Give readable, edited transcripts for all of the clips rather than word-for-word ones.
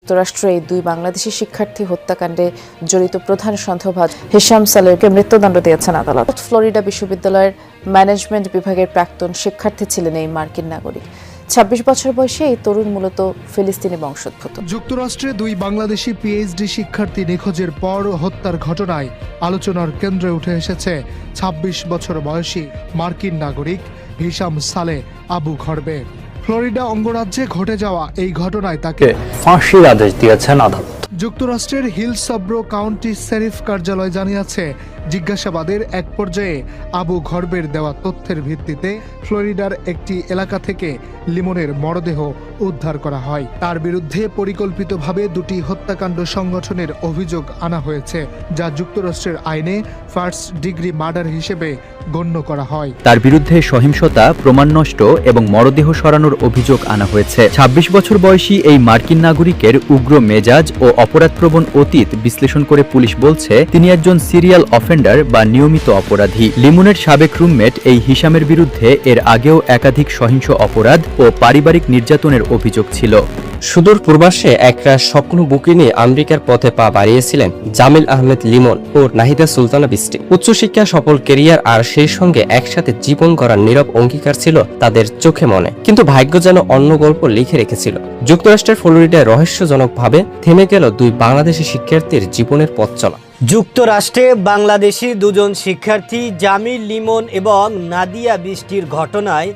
যুক্তরাষ্ট্রে এই দুই বাংলাদেশি শিক্ষার্থী হত্যাকাণ্ডে জড়িত প্রধান সন্দেহভাজন হিশাম সালেহকে মৃত্যুদণ্ড দিয়েছেন আদালত। ফ্লোরিডা বিশ্ববিদ্যালয়ের ম্যানেজমেন্ট বিভাগের প্রাক্তন শিক্ষার্থী ছিলেন এই মার্কিন নাগরিক। ২৬ বছর বয়সী এই তরুণ মূলত ফিলিস্তিনি বংশোদ্ভূত। যুক্তরাষ্ট্রে দুই বাংলাদেশি পিএইচডি শিক্ষার্থী নিখোঁজের পর হত্যার ঘটনায় আলোচনার কেন্দ্রে উঠে এসেছে ২৬ বছর বয়সী মার্কিন নাগরিক হিশাম সালেহ আবু ঘরবে। ফ্লোরিডা অঙ্গরাজ্যে ঘটে যাওয়া এই ঘটনায় তাকে ফাঁসির আদেশ দিয়েছেন আদালত। যুক্তরাষ্ট্রের হিলসব্রো কাউন্টি শেরিফ কার্যালয় জানিয়েছে, জিজ্ঞাসাবাদের এক পর্যায়ে আবু ঘরবের দেওয়া তথ্যের ভিত্তিতে ফ্লোরিডার একটি এলাকা থেকে লিমনের মরদেহ উদ্ধার করা হয়। তার বিরুদ্ধে পরিকল্পিতভাবে দুটি হত্যাকাণ্ড সংগঠনের অভিযোগ আনা হয়েছে, যা যুক্তরাষ্ট্রের আইনে ফার্স্ট ডিগ্রি মার্ডার হিসেবে গণ্য করা হয়। তার বিরুদ্ধে সহিংসতা, প্রমাণ নষ্ট এবং মরদেহ সরানোর অভিযোগ আনা হয়েছে। ২৬ বছর বয়সী এই মার্কিন নাগরিকের উগ্র মেজাজ ও অপরাধপ্রবণ অতীত বিশ্লেষণ করে পুলিশ বলছে, তিনি একজন সিরিয়াল অফেন্ডার বা নিয়মিত অপরাধী। লিমনের সাবেক রুমমেট এই হিশামের বিরুদ্ধে এর আগেও একাধিক সহিংস অপরাধ ও পারিবারিক নির্যাতনের অভিযোগ ছিল। সুদূর পূর্বাসে একটা স্বপ্ন বুকে নিয়ে আমেরিকার পথে পা বাড়িয়েছিলেন জামিল আহমেদ লিমন ও নাহিদা সুলতানা বৃষ্টি। উচ্চশিক্ষা, সফল কেরিয়ার আর সেই সঙ্গে একসাথে জীবন গড়ার নীরব অঙ্গীকার ছিল তাদের চোখে মনে। কিন্তু ভাগ্য যেন অন্য গল্প লিখে রেখেছিল। যুক্তরাষ্ট্রের ফ্লোরিডায় রহস্যজনকভাবে থেমে গেল দুই বাংলাদেশি শিক্ষার্থীর জীবনের পথ চলা। যুক্তরাষ্ট্রে বাংলাদেশি দুজন শিক্ষার্থী জামিল লিমন এবং নাদিয়া বৃষ্টির ঘটনায়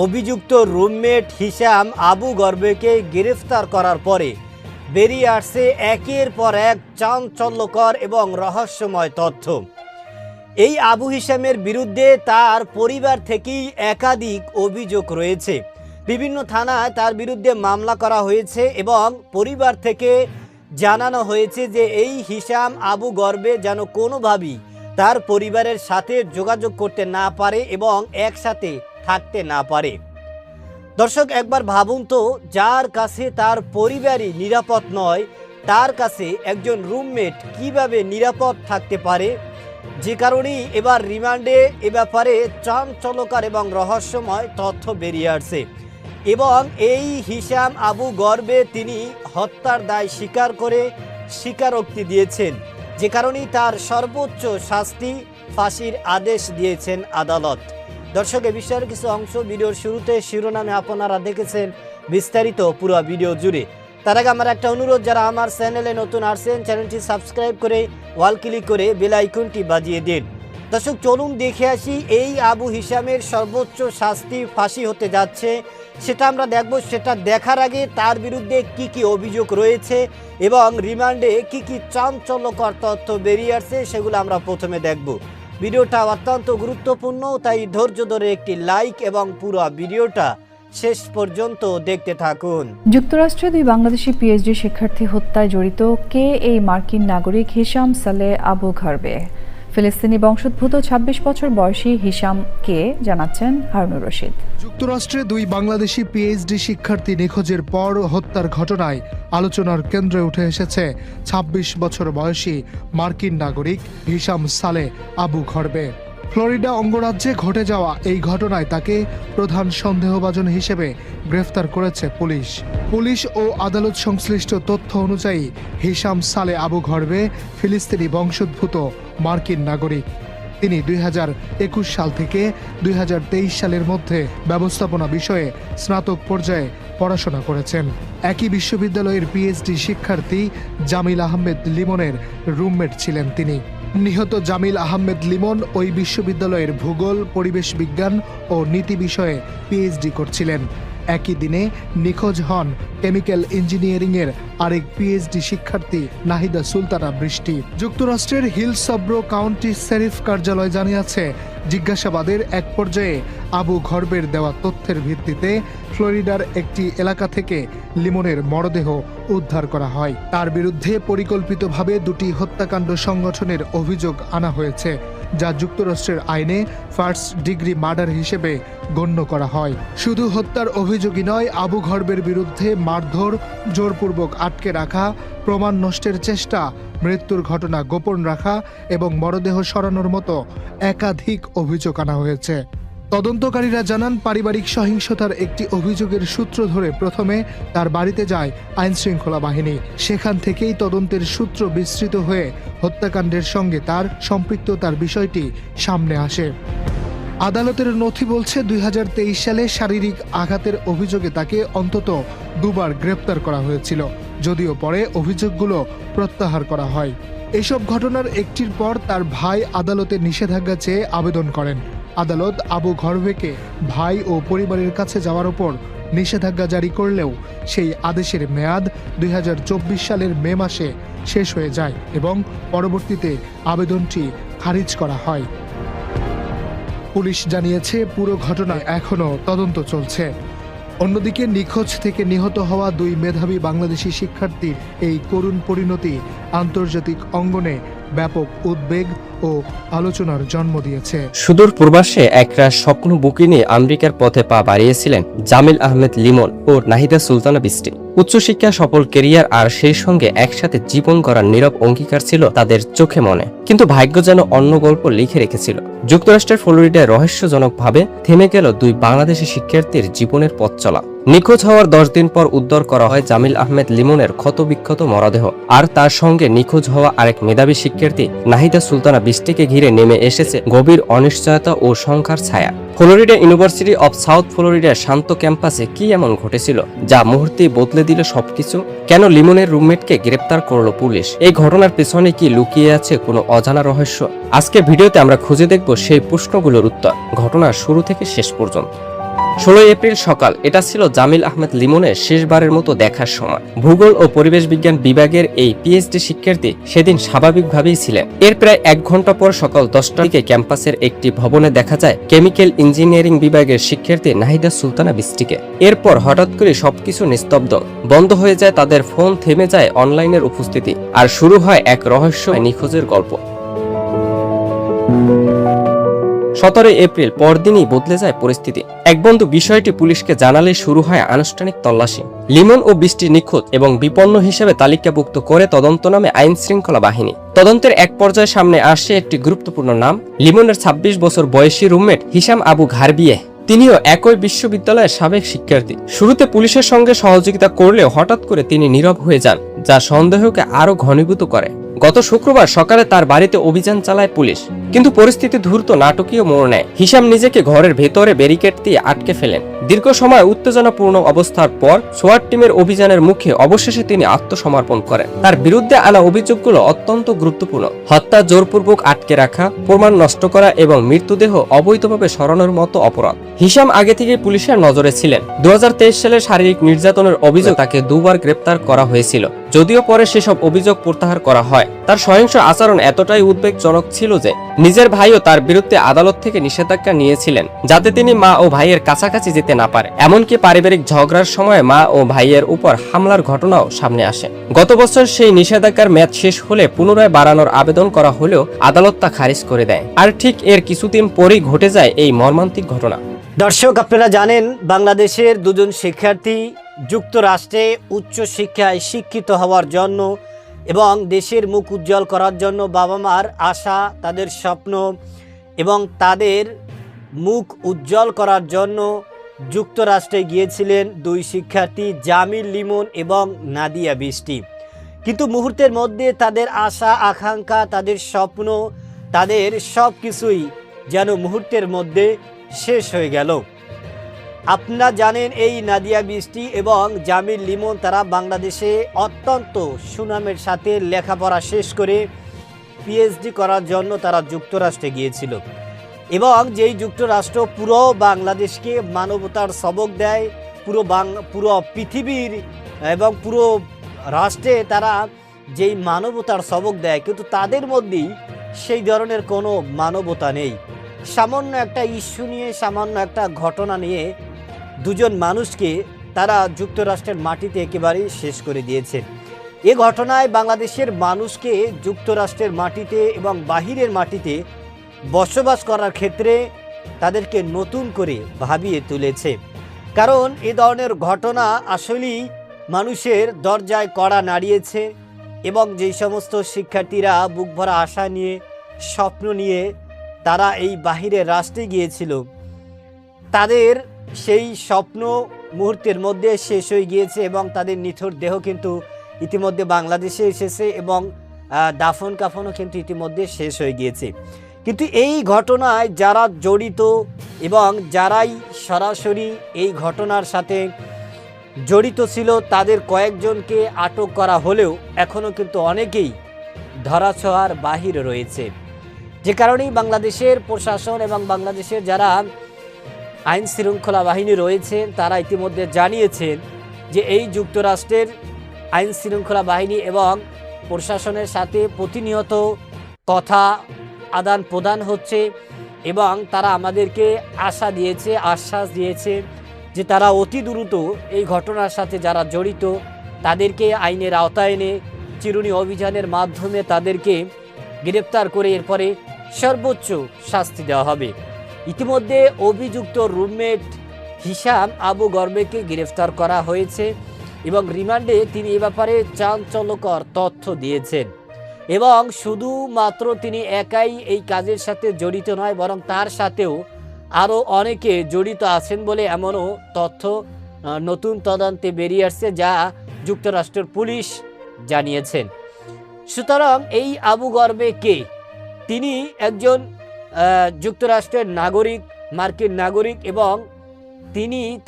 অভিযুক্ত রুমমেট হিশাম আবু গরবেকে গ্রেফতার করার পরে বেরিয়ে আসছে একের পর এক চাঞ্চল্যকর এবং রহস্যময় তথ্য। এই আবু হিশামের বিরুদ্ধে তার পরিবার থেকেই একাধিক অভিযোগ রয়েছে। বিভিন্ন থানায় তার বিরুদ্ধে মামলা করা হয়েছে এবং পরিবার থেকে জানানো হয়েছে যে এই হিশাম আবু গরবে যেন কোনোভাবেই তার পরিবারের সাথে যোগাযোগ করতে না পারে এবং একসাথে থাকতে না পারে। দর্শক, একবার ভাবুন তো, যার কাছে তার পরিবারই নিরাপদ নয়, তার কাছে একজন রুমমেট কিভাবে নিরাপদ থাকতে পারে? যে কারণেই এবার রিমান্ডে এ ব্যাপারে চাঞ্চল্যকর এবং রহস্যময় তথ্য বেরিয়ে আসছে। এবং এই হিশাম আবু গরবে তিনি হত্যার দায় স্বীকার করে স্বীকারোক্তি দিয়েছেন, যে কারণেই তার সর্বোচ্চ শাস্তি ফাঁসির আদেশ দিয়েছেন আদালত। দর্শক, এ বিষয়ের কিছু অংশ ভিডিওর শুরুতে শিরোনামে আপনারা দেখেছেন, বিস্তারিত পুরো ভিডিও জুড়ে। তার আগে আমার একটা অনুরোধ, যারা আমার চ্যানেলে নতুন আসছেন চ্যানেলটি সাবস্ক্রাইব করে ওয়াল ক্লিক করে বেল আইকনটি বাজিয়ে দিন। দর্শক, চলুন দেখে আসি এই আবু হিশামের সর্বোচ্চ শাস্তি ফাঁসি হতে যাচ্ছে, সেটা আমরা দেখব। সেটা দেখার আগে তার বিরুদ্ধে কি কি অভিযোগ রয়েছে এবং রিমান্ডে কি কি চাঞ্চল্যকর তথ্য বেরিয়ে আসছে সেগুলো আমরা প্রথমে দেখব। ভিডিওটা অত্যন্ত গুরুত্বপূর্ণ, তাই ধৈর্য ধরে একটি লাইক এবং পুরো ভিডিওটা শেষ পর্যন্ত দেখতে থাকুন। যুক্তরাষ্ট্রে দুই বাংলাদেশি পিএইচডি শিক্ষার্থী হত্যায় জড়িত কে এই মার্কিন নাগরিক হিশাম সালেহ আবু ঘরবে? ফিলিস্তিনি বংশোদ্ভূত ২৬ বছর বয়সী হিশাম কে জানাচ্ছেন হারুনুর রশিদ। যুক্তরাষ্ট্রে দুই বাংলাদেশি পিএইচডি শিক্ষার্থী নিখোঁজের পর হত্যার ঘটনায় আলোচনার কেন্দ্রে উঠে এসেছে ২৬ বছর বয়সী মার্কিন নাগরিক হিশাম সালেহ আবু ঘরবে। ফ্লোরিডা অঙ্গরাজ্যে ঘটে যাওয়া এই ঘটনায় তাকে প্রধান সন্দেহভাজন হিসেবে গ্রেফতার করেছে পুলিশ ও আদালত সংশ্লিষ্ট তথ্য অনুযায়ী হিশাম সালেহ আবু ঘরবে ফিলিস্তিনি বংশোদ্ভূত মার্কিন নাগরিক। তিনি ২০২১ সাল থেকে ২০২৩ সালের মধ্যে ব্যবস্থাপনা বিষয়ে স্নাতক পর্যায়ে পড়াশোনা করেছেন। একই বিশ্ববিদ্যালয়ের পিএইচডি শিক্ষার্থী জামিল আহমেদ লিমনের রুমমেট ছিলেন তিনি। নিহত জামিল আহমেদ লিমন ওই বিশ্ববিদ্যালয়ের ভূগোল, পরিবেশ বিজ্ঞান ও নীতি বিষয়ে পিএইচডি করছিলেন। একই দিনে নিখোঁজ হন কেমিক্যাল ইঞ্জিনিয়ারিংয়ের আরেক পিএইচডি শিক্ষার্থী নাহিদা সুলতানা বৃষ্টি। যুক্তরাষ্ট্রের হিলসব্রো কাউন্টি শেরিফ কার্যালয় জানিয়েছে, জিজ্ঞাসাবাদের এক পর্যায়ে আবু ঘরবের দেওয়া তথ্যের ভিত্তিতে ফ্লোরিডার একটি এলাকা থেকে লিমনের মরদেহ উদ্ধার করা হয়। তার বিরুদ্ধে পরিকল্পিতভাবে দুটি হত্যাকাণ্ড সংগঠনের অভিযোগ আনা হয়েছে, যা যুক্তরাষ্ট্রের আইনে ফার্স্ট ডিগ্রি মার্ডার হিসেবে গণ্য করা হয়। শুধু হত্যার অভিযোগই নয়, আবু ঘরবের বিরুদ্ধে মারধর, জোরপূর্বক আটকে রাখা, প্রমাণ নষ্টের চেষ্টা, মৃত্যুর ঘটনা গোপন রাখা এবং মরদেহ সরানোর মতো একাধিক অভিযোগ আনা হয়েছে। তদন্তকারীরা জানান, পারিবারিক সহিংসতার একটি অভিযোগের সূত্র ধরে প্রথমে তার বাড়িতে যায় আইনশৃঙ্খলা বাহিনী। সেখান থেকেই তদন্তের সূত্র বিস্তৃত হয়ে হত্যাকাণ্ডের সঙ্গে তার সম্পৃক্ততার বিষয়টি সামনে আসে। আদালতের নথি বলছে, 2023 সালে শারীরিক আঘাতের অভিযোগে তাকে অন্তত 2 বার গ্রেপ্তার করা হয়েছিল, যদিও পরে অভিযোগগুলো প্রত্যাহার করা হয়। এসব ঘটনার একটির পর তার ভাই আদালতে নিষেধাজ্ঞা চেয়ে আবেদন করেন। আদালত আবু ঘরবেকে ভাই ও পরিবারের কাছে যাওয়ার ওপর নিষেধাজ্ঞা জারি করলেও সেই আদেশের মেয়াদ 2024 সালের মে মাসে শেষ হয়ে যায় এবং পরবর্তীতে আবেদনটি খারিজ করা হয়। পুলিশ জানিয়েছে, পুরো ঘটনায় এখনও তদন্ত চলছে। অন্যদিকে নিখোঁজ থেকে নিহত হওয়া 2 মেধাবী বাংলাদেশি শিক্ষার্থীর এই করুণ পরিণতি আন্তর্জাতিক অঙ্গনে ব্যাপক উদ্বেগ ও আলোচনার জন্ম দিয়েছে। সুদূর পূর্বাসে একটা স্বপ্ন বুকে নিয়ে আমেরিকার পথে পা বাড়িয়েছিলেন জামিল আহমেদ লিমন ও নাহিদা সুলতানা বৃষ্টি। উচ্চশিক্ষা, সফল কেরিয়ার আর সেই সঙ্গে একসাথে জীবন গড়ার নীরব অঙ্গীকার ছিল তাদের চোখে মনে। কিন্তু ভাগ্য যেন অন্য গল্প লিখে রেখেছিল। যুক্তরাষ্ট্রের ফ্লোরিডায় রহস্যজনকভাবে থেমে গেল 2 বাংলাদেশি শিক্ষার্থীর জীবনের পথ চলা। নিখোঁজ হওয়ার 10 দিন পর উদ্ধার করা হয় জামিল আহমেদ লিমনের ক্ষতবিক্ষত মরদেহ, আর তার সঙ্গে নিখোঁজ হওয়া আরেক মেধাবী শিক্ষার্থী নাহিদা সুলতানা বৃষ্টিকে ঘিরে নেমে এসেছে গভীর অনিশ্চয়তা ও শঙ্কার ছায়া। ফ্লোরিডা ইউনিভার্সিটি অব সাউথ ফ্লোরিডার শান্ত ক্যাম্পাসে কি এমন ঘটেছিল যা মুহূর্তেই বদলে দিল সবকিছু? কেন লিমনের রুমমেটকে গ্রেপ্তার করলো পুলিশ? এই ঘটনার পেছনে কি লুকিয়ে আছে কোনো অজানা রহস্য? আজকে ভিডিওতে আমরা খুঁজে দেখব সেই প্রশ্নগুলোর উত্তর, ঘটনার শুরু থেকে শেষ পর্যন্ত। 16 এপ্রিল সকাল। এটা ছিল জামিল আহমেদ লিমনের শেষবারের মতো দেখার সময়। ভূগোল ও পরিবেশ বিজ্ঞান বিভাগের এই পিএইচডি শিক্ষার্থী সেদিন স্বাভাবিকভাবেই ছিলেন। এর প্রায় 1 ঘন্টা পর সকাল 10টার দিকে ক্যাম্পাসের একটি ভবনে দেখা যায় কেমিক্যাল ইঞ্জিনিয়ারিং বিভাগের শিক্ষার্থী নাহিদা সুলতানা বৃষ্টিকে। এরপর হঠাৎ করে সবকিছু নিস্তব্ধ, বন্ধ হয়ে যায় তাদের ফোন, থেমে যায় অনলাইনের উপস্থিতি, আর শুরু হয় এক রহস্য নিখোঁজের গল্প। 17 এপ্রিল পরদিনই বদলে যায় পরিস্থিতি। এক বন্ধু বিষয়টি পুলিশকে জানালে শুরু হয় আনুষ্ঠানিক তল্লাশি। লিমন ও বৃষ্টি নিখোঁজ এবং বিপন্ন হিসেবে তালিকাভুক্ত করে তদন্ত নামে আইন শৃঙ্খলা বাহিনী। তদন্তের এক পর্যায়ে সামনে আসে একটি গুরুত্বপূর্ণ নাম, লিমনের 26 বছর বয়সী রুমমেট হিশাম আবু ঘারবিয়ে। তিনিও একই বিশ্ববিদ্যালয়ের সাবেক শিক্ষার্থী। শুরুতে পুলিশের সঙ্গে সহযোগিতা করলেও হঠাৎ করে তিনি নীরব হয়ে যান, যা সন্দেহকে আরো ঘনীভূত করে। গত শুক্রবার সকালে তার বাড়িতে অভিযান চালায় পুলিশ, কিন্তু পরিস্থিতি দ্রুত নাটকীয় মোড় নেয়। হিশাম নিজেকে ঘরের ভেতরে ব্যারিকেড দিয়ে আটকে ফেলেন। দীর্ঘ সময় উত্তেজনাপূর্ণ অবস্থার পর সোয়াট টিমের অভিযানের মুখে অবশেষে তিনি আত্মসমর্পণ করেন। তার বিরুদ্ধে আনা অভিযোগগুলো অত্যন্ত গুরুত্বপূর্ণ: হত্যা, জোরপূর্বক আটকে রাখা, প্রমাণ নষ্ট করা এবং মৃতদেহ অবৈধভাবে সরানোর মতো অপরাধ। হিশাম আগে থেকে পুলিশের নজরে ছিলেন। 2023 সালে শারীরিক নির্যাতনের অভিযোগ তাকে 2 বার গ্রেপ্তার করা হয়েছিল, যদিও পরে সেসব অভিযোগ প্রত্যাহার করা হয়। তার সহিংস আচরণ এতটাই উদ্বেগজনক ছিল যে নিজের ভাইও তার বিরুদ্ধে আদালত থেকে নিষেধাজ্ঞা নিয়েছিলেন, যাতে তিনি মা ও ভাইয়ের কাছাকাছি যেতে না পারে। এমনকি পারিবারিক ঝগড়ার সময় মা ও ভাইয়ের উপর হামলার ঘটনাও সামনে আসে। গত বছর সেই নিষেধাজ্ঞার মেয়াদ শেষ হলে পুনরায় বাড়ানোর আবেদন করা হলেও আদালত তা খারিজ করে দেয়। আর ঠিক এর কিছুদিন পরেই ঘটে যায় এই মর্মান্তিক ঘটনা। দর্শক, আপনারা জানেন, বাংলাদেশের 2 জন শিক্ষার্থী যুক্তরাষ্ট্রে উচ্চ শিক্ষায় শিক্ষিত হওয়ার জন্য এবং দেশের মুখ উজ্জ্বল করার জন্য বাবা মার আশা, তাদের স্বপ্ন এবং তাদের মুখ উজ্জ্বল করার জন্য যুক্তরাষ্ট্রে গিয়েছিলেন 2 শিক্ষার্থী, জামিল লিমন এবং নাদিয়া বৃষ্টি। কিন্তু মুহূর্তের মধ্যে তাদের আশা, আকাঙ্ক্ষা, তাদের স্বপ্ন, তাদের সব কিছুই যেন মুহূর্তের মধ্যে শেষ হয়ে গেল। আপনারা জানেন, এই নাদিয়া বৃষ্টি এবং জামিল লিমন তারা বাংলাদেশে অত্যন্ত সুনামের সাথে লেখাপড়া শেষ করে পিএইচডি করার জন্য তারা যুক্তরাষ্ট্রে গিয়েছিল, এবং যেই যুক্তরাষ্ট্র পুরো বাংলাদেশকে মানবতার সবক দেয়, পুরো পৃথিবীর এবং পুরো রাষ্ট্রে তারা যেই মানবতার সবক দেয়, কিন্তু তাদের মধ্যেই সেই ধরনের কোনো মানবতা নেই। সামান্য একটা ইস্যু নিয়ে, সামান্য একটা ঘটনা নিয়ে 2 জন মানুষকে তারা যুক্তরাষ্ট্রের মাটিতে একেবারেই শেষ করে দিয়েছে। এ ঘটনায় বাংলাদেশের মানুষকে যুক্তরাষ্ট্রের মাটিতে এবং বাহিরের মাটিতে বসবাস করার ক্ষেত্রে তাদেরকে নতুন করে ভাবিয়ে তুলেছে। কারণ এ ধরনের ঘটনা আসলেই মানুষের দরজায় কড়া নাড়িয়েছে, এবং যেই সমস্ত শিক্ষার্থীরা বুক ভরা আশা নিয়ে, স্বপ্ন নিয়ে তারা এই বাহিরের রাষ্ট্রে গিয়েছিল, তাদের সেই স্বপ্ন মুহূর্তের মধ্যে শেষ হয়ে গিয়েছে এবং তাদের নিথর দেহ কিন্তু ইতিমধ্যে বাংলাদেশে এসেছে এবং দাফন কাফনও কিন্তু ইতিমধ্যে শেষ হয়ে গিয়েছে। কিন্তু এই ঘটনায় যারা জড়িত এবং যারাই সরাসরি এই ঘটনার সাথে জড়িত ছিল তাদের কয়েকজনকে আটক করা হলেও এখনও কিন্তু অনেকেই ধরাছোঁয়ার বাহিরে রয়েছে, যে কারণেই বাংলাদেশের প্রশাসন এবং বাংলাদেশের যারা আইন শৃঙ্খলা বাহিনী রয়েছেন তারা ইতিমধ্যে জানিয়েছেন যে এই যুক্তরাষ্ট্রের আইন শৃঙ্খলা বাহিনী এবং প্রশাসনের সাথে প্রতিনিয়ত কথা আদান প্রদান হচ্ছে এবং তারা আমাদেরকে আশ্বাস দিয়েছে যে তারা অতি দ্রুত এই ঘটনার সাথে যারা জড়িত তাদেরকে আইনের আওতায় এনে চিরুনি অভিযানের মাধ্যমে তাদেরকে গ্রেপ্তার করে এরপরে সর্বোচ্চ শাস্তি দেওয়া হবে। ইতিমধ্যে অভিযুক্ত রুমমেট হিশাম আবু গর্বেকে গ্রেফতার করা হয়েছে এবং রিমান্ডে তিনি এ ব্যাপারে চাঞ্চল্যকর তথ্য দিয়েছেন এবং শুধুমাত্র তিনি একাই এই কাজের সাথে জড়িত নয়, বরং তার সাথেও আরও অনেকে জড়িত আছেন বলে এমনও তথ্য নতুন তদন্তে বেরিয়ে আসছে, যা যুক্তরাষ্ট্রের পুলিশ জানিয়েছেন। সুতরাং এই আবু গর্বে কে? তিনি একজন যুক্তরাষ্ট্রের নাগরিক, মার্কিন নাগরিক এবং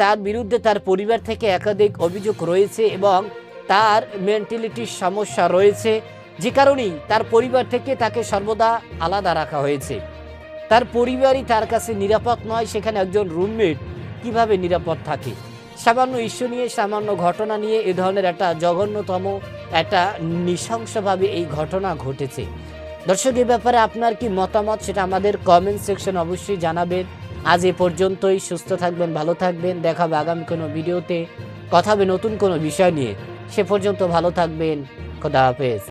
তার বিরুদ্ধে তার পরিবার থেকে একাধিক অভিযোগ রয়েছে এবং তার মেন্টালিটির সমস্যা রয়েছে, যে কারণেই তার পরিবার থেকে তাকে সর্বদা আলাদা রাখা হয়েছে। তার পরিবারই তার কাছে নিরাপদ নয়, সেখানে একজন রুমমেট কিভাবে নিরাপদ থাকে? সামান্য ইস্যু নিয়ে, সামান্য ঘটনা নিয়ে এ ধরনের একটা জঘন্যতম একটা নৃশংসভাবে এই ঘটনা ঘটেছে। দর্শক, এ ব্যাপারে আপনার কি মতামত সেটা আমাদের কমেন্ট সেকশন অবশ্যই জানাবেন। আজ এ পর্যন্তই। সুস্থ থাকবেন, ভালো থাকবেন। দেখা হবে আগামী কোনো ভিডিওতে, কথা হবে নতুন কোনো বিষয় নিয়ে। সে পর্যন্ত ভালো থাকবেন। খোদা হাফেজ।